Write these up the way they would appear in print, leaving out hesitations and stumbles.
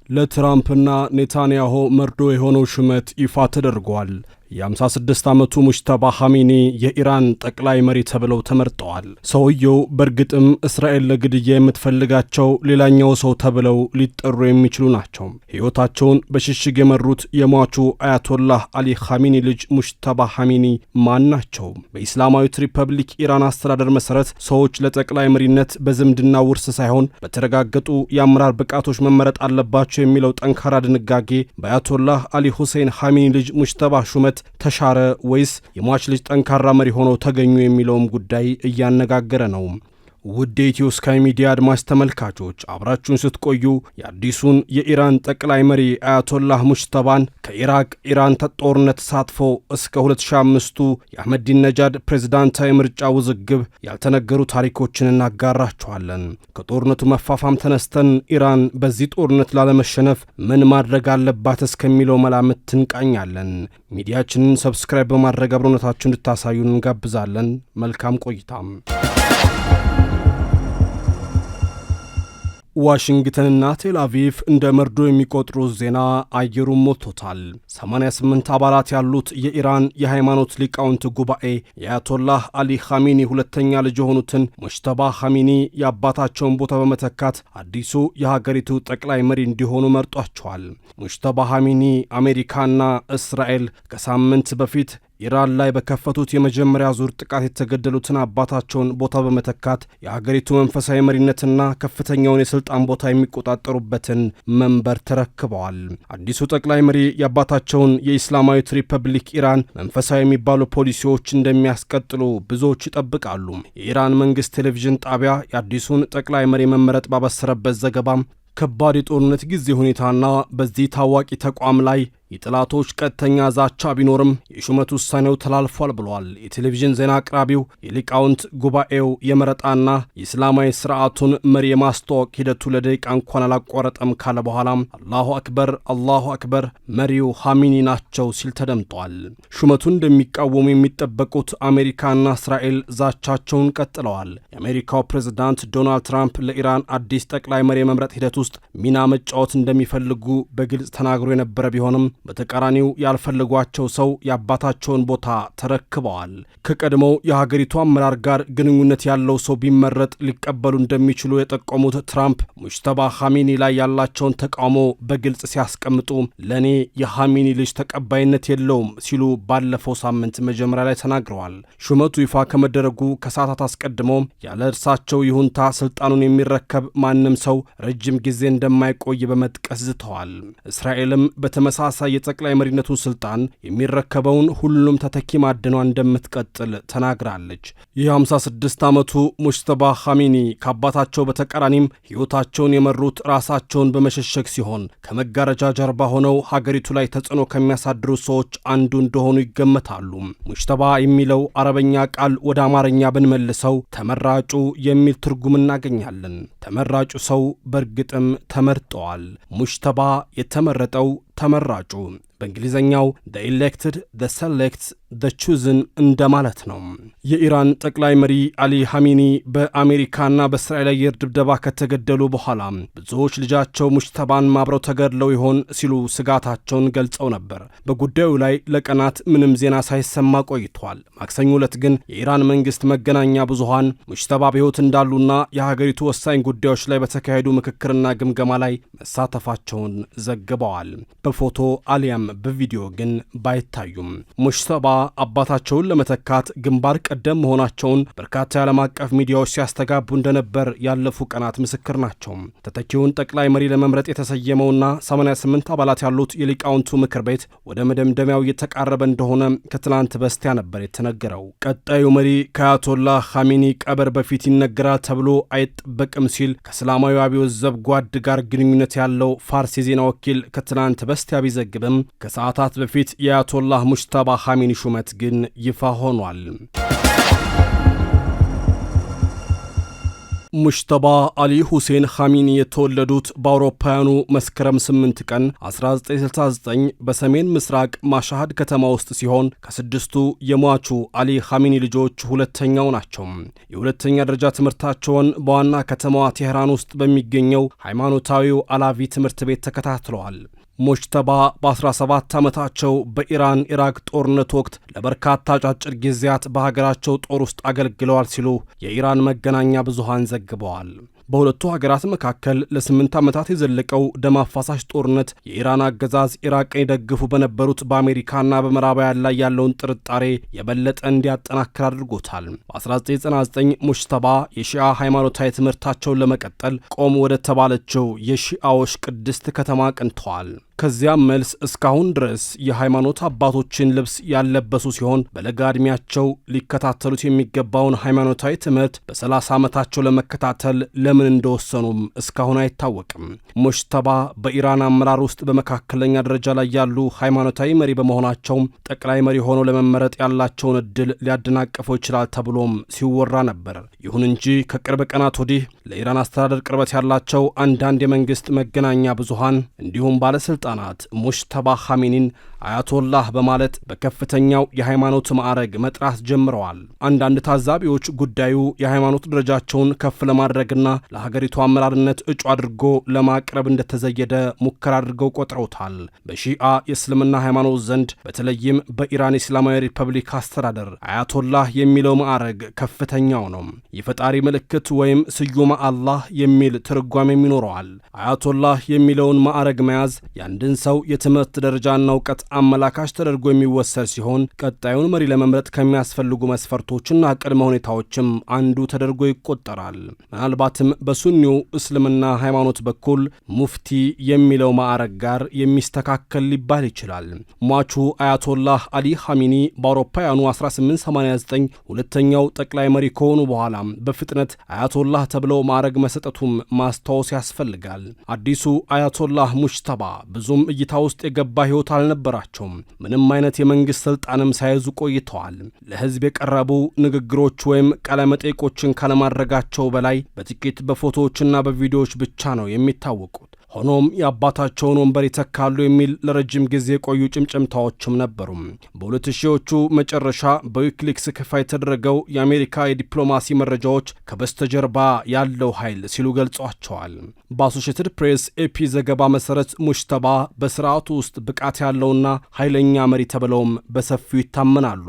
ለትራምፕና ኔታንያሁ መርዶ የሆነው ሹመት ይፋ ተደርጓል። የ56 ዓመቱ ሙጅተባ ኻሜኒ የኢራን ጠቅላይ መሪ ተብለው ተመርጠዋል። ሰውየው በእርግጥም እስራኤል ለግድያ የምትፈልጋቸው ሌላኛው ሰው ተብለው ሊጠሩ የሚችሉ ናቸው። ሕይወታቸውን በሽሽግ የመሩት የሟቹ አያቶላህ አሊ ኻሜኒ ልጅ ሙጅተባ ኻሜኒ ማን ናቸው? በኢስላማዊት ሪፐብሊክ ኢራን አስተዳደር መሠረት ሰዎች ለጠቅላይ መሪነት በዝምድና ውርስ ሳይሆን በተረጋገጡ የአመራር ብቃቶች መመረጥ አለባቸው የሚለው ጠንካራ ድንጋጌ በአያቶላህ አሊ ሁሴን ኻሜኒ ልጅ ሙጅተባ ሹመት ተሻረ ወይስ የሟች ልጅ ጠንካራ መሪ ሆነው ተገኙ የሚለውም ጉዳይ እያነጋገረ ነው። ውድ የኢትዮ ስካይ ሚዲያ አድማጭ ተመልካቾች አብራችሁን ስትቆዩ የአዲሱን የኢራን ጠቅላይ መሪ አያቶላህ ሙጅተባን ከኢራቅ ኢራን ጦርነት ተሳትፎ እስከ 2005ቱ የአህመዲን ነጃድ ፕሬዝዳንታዊ ምርጫ ውዝግብ ያልተነገሩ ታሪኮችን እናጋራችኋለን። ከጦርነቱ መፋፋም ተነስተን ኢራን በዚህ ጦርነት ላለመሸነፍ ምን ማድረግ አለባት እስከሚለው መላምት እንቃኛለን። ሚዲያችንን ሰብስክራይብ በማድረግ አብሮነታችሁን እንድታሳዩን እንጋብዛለን። መልካም ቆይታም። ዋሽንግተንና ቴል አቪቭ እንደ መርዶ የሚቆጥሩት ዜና አየሩን ሞልቶታል። 88 አባላት ያሉት የኢራን የሃይማኖት ሊቃውንት ጉባኤ የአያቶላህ አሊ ኻሜኒ ሁለተኛ ልጅ የሆኑትን ሙጅተባ ኻሜኒ የአባታቸውን ቦታ በመተካት አዲሱ የሀገሪቱ ጠቅላይ መሪ እንዲሆኑ መርጧቸዋል። ሙጅተባ ኻሜኒ አሜሪካና እስራኤል ከሳምንት በፊት ኢራን ላይ በከፈቱት የመጀመሪያ ዙር ጥቃት የተገደሉትን አባታቸውን ቦታ በመተካት የሀገሪቱ መንፈሳዊ መሪነትና ከፍተኛውን የሥልጣን ቦታ የሚቆጣጠሩበትን መንበር ተረክበዋል። አዲሱ ጠቅላይ መሪ የአባታቸውን የኢስላማዊት ሪፐብሊክ ኢራን መንፈሳዊ የሚባሉ ፖሊሲዎች እንደሚያስቀጥሉ ብዙዎች ይጠብቃሉ። የኢራን መንግሥት ቴሌቪዥን ጣቢያ የአዲሱን ጠቅላይ መሪ መመረጥ ባበሰረበት ዘገባም ከባድ የጦርነት ጊዜ ሁኔታና በዚህ ታዋቂ ተቋም ላይ የጠላቶች ቀጥተኛ ዛቻ ቢኖርም የሹመት ውሳኔው ተላልፏል ብሏል። የቴሌቪዥን ዜና አቅራቢው የሊቃውንት ጉባኤው የመረጣና የእስላማዊ ስርዓቱን መሪ የማስተዋወቅ ሂደቱ ለደቂቃ እንኳን አላቋረጠም ካለ በኋላም አላሁ አክበር መሪው ኻሜኒ ናቸው ሲል ተደምጧል። ሹመቱን እንደሚቃወሙ የሚጠበቁት አሜሪካና እስራኤል ዛቻቸውን ቀጥለዋል። የአሜሪካው ፕሬዝዳንት ዶናልድ ትራምፕ ለኢራን አዲስ ጠቅላይ መሪ የመምረጥ ሂደት ውስጥ ሚና መጫወት እንደሚፈልጉ በግልጽ ተናግሮ የነበረ ቢሆንም በተቃራኒው ያልፈለጓቸው ሰው የአባታቸውን ቦታ ተረክበዋል። ከቀድሞው የሀገሪቱ አመራር ጋር ግንኙነት ያለው ሰው ቢመረጥ ሊቀበሉ እንደሚችሉ የጠቆሙት ትራምፕ ሙጅተባ ኻሜኒ ላይ ያላቸውን ተቃውሞ በግልጽ ሲያስቀምጡ ለእኔ የኻሜኒ ልጅ ተቀባይነት የለውም ሲሉ ባለፈው ሳምንት መጀመሪያ ላይ ተናግረዋል። ሹመቱ ይፋ ከመደረጉ ከሰዓታት አስቀድሞ ያለ እርሳቸው ይሁንታ ስልጣኑን የሚረከብ ማንም ሰው ረጅም ጊዜ እንደማይቆይ በመጥቀስ ዝተዋል። እስራኤልም በተመሳሳይ የጠቅላይ መሪነቱን ስልጣን የሚረከበውን ሁሉም ተተኪ ማድኗ እንደምትቀጥል ተናግራለች። ይህ 56 ዓመቱ ሙጅተባ ኻሜኒ ከአባታቸው በተቃራኒም ሕይወታቸውን የመሩት ራሳቸውን በመሸሸግ ሲሆን ከመጋረጃ ጀርባ ሆነው ሀገሪቱ ላይ ተጽዕኖ ከሚያሳድሩ ሰዎች አንዱ እንደሆኑ ይገመታሉ። ሙጅተባ የሚለው አረበኛ ቃል ወደ አማርኛ ብንመልሰው ተመራጩ የሚል ትርጉም እናገኛለን። ተመራጩ ሰው በእርግጥም ተመርጠዋል። ሙጅተባ የተመረጠው ተመራጩ በእንግሊዘኛው the elected, the select, the chosen እንደማለት ነው። የኢራን ጠቅላይ መሪ አሊ ኻሜኒ በአሜሪካና በእስራኤል አየር ድብደባ ከተገደሉ በኋላ ብዙዎች ልጃቸው ሙጅተባን አብረው ተገድለው ይሆን ሲሉ ስጋታቸውን ገልጸው ነበር። በጉዳዩ ላይ ለቀናት ምንም ዜና ሳይሰማ ቆይቷል። ማክሰኞ ዕለት ግን የኢራን መንግሥት መገናኛ ብዙሃን ሙጅተባ በሕይወት እንዳሉና የሀገሪቱ ወሳኝ ጉዳዮች ላይ በተካሄዱ ምክክርና ግምገማ ላይ መሳተፋቸውን ዘግበዋል። በፎቶ አሊያም በቪዲዮ ግን ባይታዩም ሙጅተባ አባታቸውን ለመተካት ግንባር ቀደም መሆናቸውን በርካታ የዓለም አቀፍ ሚዲያዎች ሲያስተጋቡ እንደነበር ያለፉ ቀናት ምስክር ናቸው። ተተኪውን ጠቅላይ መሪ ለመምረጥ የተሰየመውና 88 አባላት ያሉት የሊቃውንቱ ምክር ቤት ወደ መደምደሚያው እየተቃረበ እንደሆነ ከትናንት በስቲያ ነበር የተነገረው። ቀጣዩ መሪ ከአያቶላህ ኻሜኒ ቀብር በፊት ይነገራል ተብሎ አይጠበቅም ሲል ከእስላማዊ አብዮት ዘብ ጓድ ጋር ግንኙነት ያለው ፋርስ የዜና ወኪል ከትናንት በስቲያ ቢዘግብም ከሰዓታት በፊት የአያቶላህ ሙጅተባ ኻሜኒ ሹመት ግን ይፋ ሆኗል። ሙጅተባ አሊ ሁሴን ኻሚኒ የተወለዱት በአውሮፓውያኑ መስከረም 8 ቀን 1969 በሰሜን ምስራቅ ማሻሃድ ከተማ ውስጥ ሲሆን ከስድስቱ የሟቹ አሊ ኻሚኒ ልጆች ሁለተኛው ናቸው። የሁለተኛ ደረጃ ትምህርታቸውን በዋና ከተማዋ ቴህራን ውስጥ በሚገኘው ሃይማኖታዊው አላቪ ትምህርት ቤት ተከታትለዋል። ሙጅተባ በ17 ዓመታቸው በኢራን ኢራቅ ጦርነት ወቅት ለበርካታ አጫጭር ጊዜያት በሀገራቸው ጦር ውስጥ አገልግለዋል ሲሉ የኢራን መገናኛ ብዙሃን ዘግበዋል። በሁለቱ ሀገራት መካከል ለ8 ዓመታት የዘለቀው ደም አፋሳሽ ጦርነት የኢራን አገዛዝ ኢራቅን ይደግፉ በነበሩት በአሜሪካና በምዕራባውያን ላይ ያለውን ጥርጣሬ የበለጠ እንዲያጠናክር አድርጎታል። በ1999 ሙጅተባ የሺዓ ሃይማኖታዊ ትምህርታቸውን ለመቀጠል ቆም ወደ ተባለችው የሺዓዎች ቅድስት ከተማ አቅንተዋል። ከዚያም መልስ እስካሁን ድረስ የሃይማኖት አባቶችን ልብስ ያለበሱ ሲሆን በለጋ ዕድሜያቸው ሊከታተሉት የሚገባውን ሃይማኖታዊ ትምህርት በ30 ዓመታቸው ለመከታተል ለምን እንደወሰኑም እስካሁን አይታወቅም። ሙጅተባ በኢራን አመራር ውስጥ በመካከለኛ ደረጃ ላይ ያሉ ሃይማኖታዊ መሪ በመሆናቸውም ጠቅላይ መሪ ሆኖ ለመመረጥ ያላቸውን ዕድል ሊያደናቅፈው ይችላል ተብሎም ሲወራ ነበር። ይሁን እንጂ ከቅርብ ቀናት ወዲህ ለኢራን አስተዳደር ቅርበት ያላቸው አንዳንድ የመንግሥት መገናኛ ብዙሃን እንዲሁም ባለሥልጣናት ሙጅተባ ኻሚኒን አያቶላህ በማለት በከፍተኛው የሃይማኖት ማዕረግ መጥራት ጀምረዋል። አንዳንድ ታዛቢዎች ጉዳዩ የሃይማኖት ደረጃቸውን ከፍ ለማድረግና ለሀገሪቱ አመራርነት እጩ አድርጎ ለማቅረብ እንደተዘየደ ሙከራ አድርገው ቆጥረውታል። በሺዓ የእስልምና ሃይማኖት ዘንድ በተለይም በኢራን እስላማዊ ሪፐብሊክ አስተዳደር አያቶላህ የሚለው ማዕረግ ከፍተኛው ነው። የፈጣሪ ምልክት ወይም ስዩመ አላህ የሚል ትርጓሜም ይኖረዋል። አያቶላህ የሚለውን ማዕረግ መያዝ የአንድን ሰው የትምህርት ደረጃና እውቀት አመላካች ተደርጎ የሚወሰድ ሲሆን ቀጣዩን መሪ ለመምረጥ ከሚያስፈልጉ መስፈርቶችና ቅድመ ሁኔታዎችም አንዱ ተደርጎ ይቆጠራል። ምናልባትም በሱኒው እስልምና ሃይማኖት በኩል ሙፍቲ የሚለው ማዕረግ ጋር የሚስተካከል ሊባል ይችላል። ሟቹ አያቶላህ አሊ ኻሚኒ በአውሮፓውያኑ 1889 ሁለተኛው ጠቅላይ መሪ ከሆኑ በኋላ በፍጥነት አያቶላህ ተብለው ማዕረግ መሰጠቱም ማስታወስ ያስፈልጋል። አዲሱ አያቶላህ ሙጅተባ ብዙም እይታ ውስጥ የገባ ሕይወት አልነበራቸውም። ምንም አይነት የመንግሥት ሥልጣንም ሳይዙ ቆይተዋል። ለሕዝብ የቀረቡ ንግግሮች ወይም ቃለመጠይቆችን ካለማድረጋቸው በላይ በጥቂት በፎቶዎችና በቪዲዮዎች ብቻ ነው የሚታወቁት። ሆኖም የአባታቸውን ወንበር ይተካሉ የሚል ለረጅም ጊዜ የቆዩ ጭምጭምታዎችም ነበሩ። በ2000ዎቹ መጨረሻ በዊኪሊክስ ይፋ የተደረገው የአሜሪካ የዲፕሎማሲ መረጃዎች ከበስተጀርባ ያለው ኃይል ሲሉ ገልጿቸዋል። በአሶሼትድ ፕሬስ ኤፒ ዘገባ መሠረት ሙጅተባ በስርዓቱ ውስጥ ብቃት ያለውና ኃይለኛ መሪ ተብለውም በሰፊው ይታመናሉ።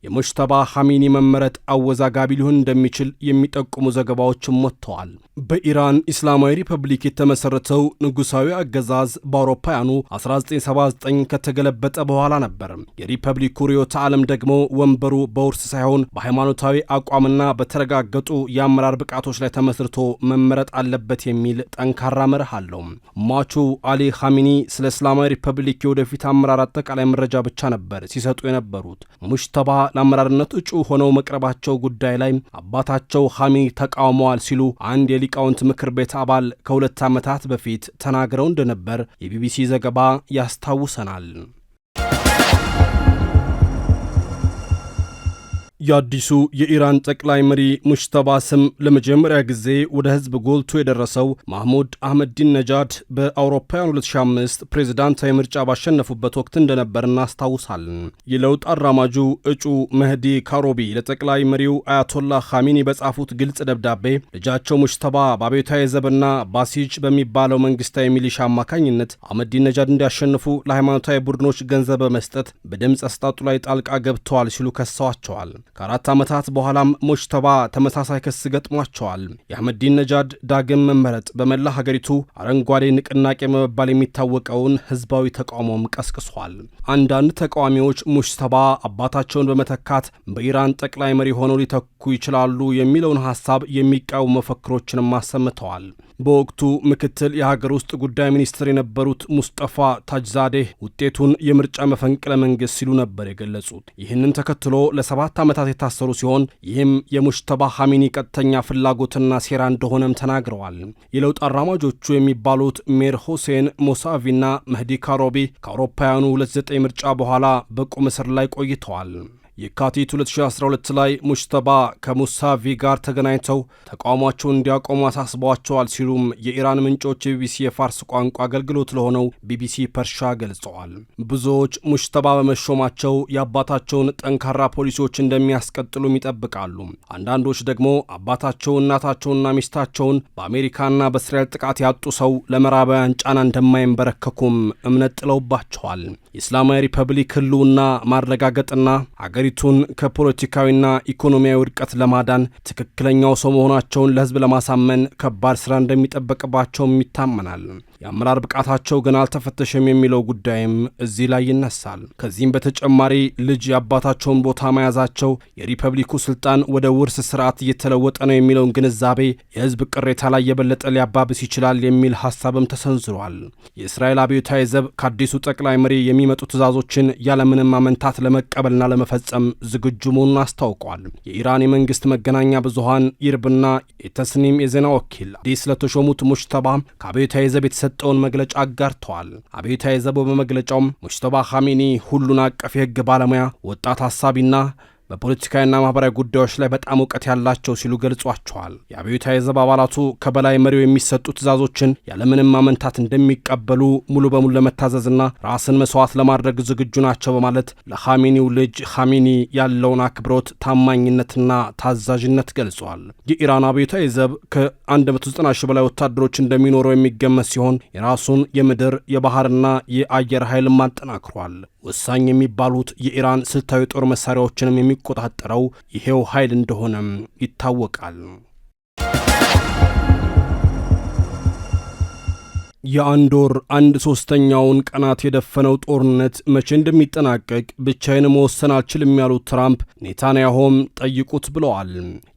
የሙጅተባ ኻሚኒ መመረጥ አወዛጋቢ ሊሆን እንደሚችል የሚጠቁሙ ዘገባዎችም ወጥተዋል። በኢራን ኢስላማዊ ሪፐብሊክ የተመሠረተው ንጉሳዊ አገዛዝ በአውሮፓውያኑ 1979 ከተገለበጠ በኋላ ነበር። የሪፐብሊኩ ርዕዮተ ዓለም ደግሞ ወንበሩ በውርስ ሳይሆን በሃይማኖታዊ አቋምና በተረጋገጡ የአመራር ብቃቶች ላይ ተመስርቶ መመረጥ አለበት የሚል ጠንካራ መርህ አለው። ሟቹ አሊ ኻሚኒ ስለ እስላማዊ ሪፐብሊክ የወደፊት አመራር አጠቃላይ መረጃ ብቻ ነበር ሲሰጡ የነበሩት። ሙጅተባ ለአመራርነት እጩ ሆነው መቅረባቸው ጉዳይ ላይ አባታቸው ኻሚኒ ተቃውመዋል ሲሉ አንድ የሊቃውንት ምክር ቤት አባል ከ2 ዓመታት በፊት ተናግረው እንደነበር የቢቢሲ ዘገባ ያስታውሰናል። የአዲሱ የኢራን ጠቅላይ መሪ ሙጅተባ ስም ለመጀመሪያ ጊዜ ወደ ሕዝብ ጎልቶ የደረሰው ማህሙድ አህመዲን ነጃድ በአውሮፓውያን 2005 ፕሬዝዳንታዊ ምርጫ ባሸነፉበት ወቅት እንደነበር እናስታውሳለን። የለውጥ አራማጁ እጩ መህዲ ካሮቢ ለጠቅላይ መሪው አያቶላህ ኻሚኒ በጻፉት ግልጽ ደብዳቤ ልጃቸው ሙጅተባ በአብዮታዊ ዘብና ባሲጅ በሚባለው መንግስታዊ ሚሊሻ አማካኝነት አህመዲን ነጃድ እንዲያሸንፉ ለሃይማኖታዊ ቡድኖች ገንዘብ በመስጠት በድምፅ አሰጣጡ ላይ ጣልቃ ገብተዋል ሲሉ ከሰዋቸዋል። ከ4 ዓመታት በኋላም ሙጅተባ ተመሳሳይ ክስ ገጥሟቸዋል። የአህመዲን ነጃድ ዳግም መመረጥ በመላ ሀገሪቱ አረንጓዴ ንቅናቄ በመባል የሚታወቀውን ህዝባዊ ተቃውሞም ቀስቅሷል። አንዳንድ ተቃዋሚዎች ሙጅተባ አባታቸውን በመተካት በኢራን ጠቅላይ መሪ ሆነው ሊተኩ ይችላሉ የሚለውን ሐሳብ የሚቃወሙ መፈክሮችንም አሰምተዋል። በወቅቱ ምክትል የሀገር ውስጥ ጉዳይ ሚኒስትር የነበሩት ሙስጠፋ ታጅዛዴህ ውጤቱን የምርጫ መፈንቅለ መንግሥት ሲሉ ነበር የገለጹት። ይህንን ተከትሎ ለ7 ዓመታት የታሰሩ ሲሆን ይህም የሙጅተባ ኻሚኒ ቀጥተኛ ፍላጎትና ሴራ እንደሆነም ተናግረዋል። የለውጥ አራማጆቹ የሚባሉት ሜር ሁሴን ሞሳቪና መህዲ ካሮቢ ከአውሮፓውያኑ 29 ምርጫ በኋላ በቁም እስር ላይ ቆይተዋል። የካቲት 2012 ላይ ሙጅተባ ከሙሳቪ ጋር ተገናኝተው ተቃውሟቸውን እንዲያቆሙ አሳስበዋቸዋል ሲሉም የኢራን ምንጮች የቢቢሲ የፋርስ ቋንቋ አገልግሎት ለሆነው ቢቢሲ ፐርሻ ገልጸዋል። ብዙዎች ሙጅተባ በመሾማቸው የአባታቸውን ጠንካራ ፖሊሲዎች እንደሚያስቀጥሉም ይጠብቃሉ። አንዳንዶች ደግሞ አባታቸው እናታቸውና ሚስታቸውን በአሜሪካና በእስራኤል ጥቃት ያጡ ሰው ለምዕራባውያን ጫና እንደማይንበረከኩም እምነት ጥለውባቸዋል። የእስላማዊ ሪፐብሊክ ህልውና ማረጋገጥና አገሪቱን ከፖለቲካዊና ኢኮኖሚያዊ ውድቀት ለማዳን ትክክለኛው ሰው መሆናቸውን ለህዝብ ለማሳመን ከባድ ሥራ እንደሚጠበቅባቸውም ይታመናል። የአመራር ብቃታቸው ግን አልተፈተሸም የሚለው ጉዳይም እዚህ ላይ ይነሳል። ከዚህም በተጨማሪ ልጅ የአባታቸውን ቦታ መያዛቸው የሪፐብሊኩ ስልጣን ወደ ውርስ ስርዓት እየተለወጠ ነው የሚለውን ግንዛቤ የህዝብ ቅሬታ ላይ የበለጠ ሊያባብስ ይችላል የሚል ሐሳብም ተሰንዝሯል። የእስራኤል አብዮታዊ ዘብ ከአዲሱ ጠቅላይ መሪ የሚመጡ ትዕዛዞችን ያለምንም አመንታት ለመቀበልና ለመፈጸም ዝግጁ መሆኑን አስታውቋል። የኢራን የመንግስት መገናኛ ብዙሃን ኢርብና የተስኒም የዜና ወኪል አዲስ ለተሾሙት ሙጅተባ ከአብዮታዊ ዘብ የተሰጠውን መግለጫ አጋርተዋል። አብዮታዊ ዘቡ በመግለጫውም ሙጅተባ ኻሜኒ ሁሉን አቀፍ የህግ ባለሙያ፣ ወጣት ሐሳቢና በፖለቲካዊና ማህበራዊ ጉዳዮች ላይ በጣም እውቀት ያላቸው ሲሉ ገልጿቸዋል። የአብዮታዊ ዘብ አባላቱ ከበላይ መሪው የሚሰጡ ትዕዛዞችን ያለምንም ማመንታት እንደሚቀበሉ ሙሉ በሙሉ ለመታዘዝና ራስን መስዋዕት ለማድረግ ዝግጁ ናቸው በማለት ለኻሜኒው ልጅ ኻሜኒ ያለውን አክብሮት፣ ታማኝነትና ታዛዥነት ገልጿል። የኢራን አብዮታዊ ዘብ ከ190 ሺህ በላይ ወታደሮች እንደሚኖረው የሚገመት ሲሆን የራሱን የምድር የባህርና የአየር ኃይልም አጠናክሯል። ወሳኝ የሚባሉት የኢራን ስልታዊ ጦር መሳሪያዎችንም የሚቆጣጠረው ይሄው ኃይል እንደሆነም ይታወቃል። የአንድ ወር 1/3ኛውን ቀናት የደፈነው ጦርነት መቼ እንደሚጠናቀቅ ብቻዬን መወሰን አልችልም ያሉት ትራምፕ ኔታንያሆም ጠይቁት ብለዋል።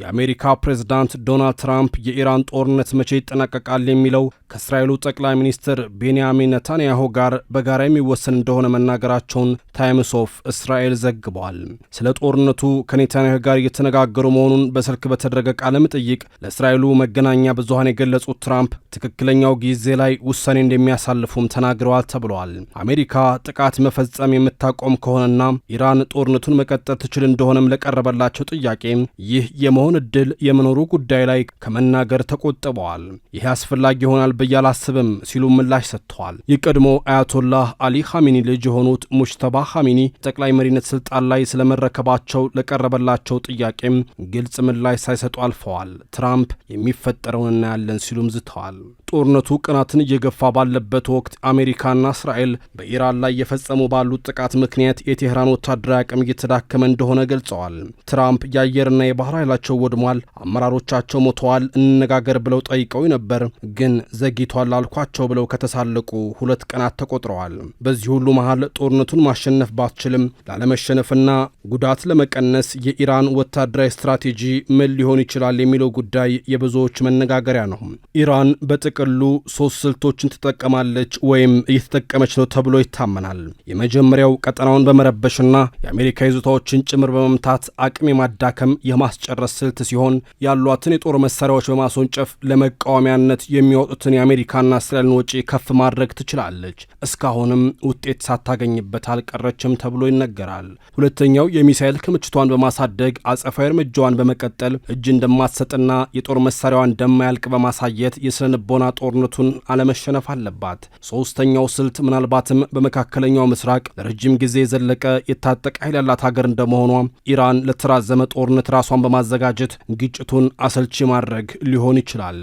የአሜሪካ ፕሬዝዳንት ዶናልድ ትራምፕ የኢራን ጦርነት መቼ ይጠናቀቃል የሚለው ከእስራኤሉ ጠቅላይ ሚኒስትር ቤንያሚን ኔታንያሁ ጋር በጋራ የሚወሰን እንደሆነ መናገራቸውን ታይምስ ኦፍ እስራኤል ዘግቧል። ስለ ጦርነቱ ከኔታንያሁ ጋር እየተነጋገሩ መሆኑን በስልክ በተደረገ ቃለ መጠይቅ ለእስራኤሉ መገናኛ ብዙሃን የገለጹት ትራምፕ ትክክለኛው ጊዜ ላይ ውሳኔ እንደሚያሳልፉም ተናግረዋል ተብለዋል። አሜሪካ ጥቃት መፈጸም የምታቆም ከሆነና ኢራን ጦርነቱን መቀጠል ትችል እንደሆነም ለቀረበላቸው ጥያቄ ይህ የመሆን ዕድል የመኖሩ ጉዳይ ላይ ከመናገር ተቆጥበዋል። ይህ አስፈላጊ ይሆናል ብዬ አላስብም ሲሉ ምላሽ ሰጥተዋል። የቀድሞ አያቶላህ አሊ ኻሜኒ ልጅ የሆኑት ሙጅተባ ኻሜኒ ጠቅላይ መሪነት ስልጣን ላይ ስለመረከባቸው ለቀረበላቸው ጥያቄም ግልጽ ምላሽ ሳይሰጡ አልፈዋል። ትራምፕ የሚፈጠረውን እናያለን ሲሉም ዝተዋል። ጦርነቱ ቀናትን እየገፋ ባለበት ወቅት አሜሪካና እስራኤል በኢራን ላይ የፈጸሙ ባሉት ጥቃት ምክንያት የቴህራን ወታደራዊ አቅም እየተዳከመ እንደሆነ ገልጸዋል። ትራምፕ የአየርና የባህር ኃይላቸው ወድሟል፣ አመራሮቻቸው ሞተዋል፣ እንነጋገር ብለው ጠይቀው ነበር፣ ግን ዘግይቷል አልኳቸው ብለው ከተሳለቁ 2 ቀናት ተቆጥረዋል። በዚህ ሁሉ መሃል ጦርነቱን ማሸነፍ ባትችልም ላለመሸነፍና ጉዳት ለመቀነስ የኢራን ወታደራዊ ስትራቴጂ ምን ሊሆን ይችላል የሚለው ጉዳይ የብዙዎች መነጋገሪያ ነው። ኢራን በጥቅሉ 3 ስልቶችን ትጠቀማለች ወይም እየተጠቀመች ነው ተብሎ ይታመናል። የመጀመሪያው ቀጠናውን በመረበሽና የአሜሪካ ይዞታዎችን ጭምር በመምታት አቅም የማዳከም የማስጨረስ ስልት ሲሆን ያሏትን የጦር መሳሪያዎች በማስወንጨፍ ለመቃወሚያነት የሚወጡትን የአሜሪካና እስራኤልን ወጪ ከፍ ማድረግ ትችላለች። እስካሁንም ውጤት ሳታገኝበት አልቀረችም ተብሎ ይነገራል። ሁለተኛው የሚሳኤል ክምችቷን በማሳደግ አጸፋዊ እርምጃዋን በመቀጠል እጅ እንደማትሰጥና የጦር መሳሪያዋን እንደማያልቅ በማሳየት የስነልቦና ጦርነቱን አለመሸነፍ አለባት። ሶስተኛው ስልት ምናልባትም በመካከለኛው ምስራቅ ለረጅም ጊዜ የዘለቀ የታጠቀ ኃይል ያላት ሀገር እንደመሆኗ ኢራን ለተራዘመ ጦርነት ራሷን በማዘጋጀት ግጭቱን አሰልቺ ማድረግ ሊሆን ይችላል።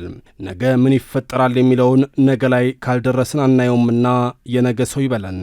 ነገ ምን ይፈጠራል የሚለውን ነገ ላይ ካልደረስን አናየውምና የነገ ሰው ይበለን።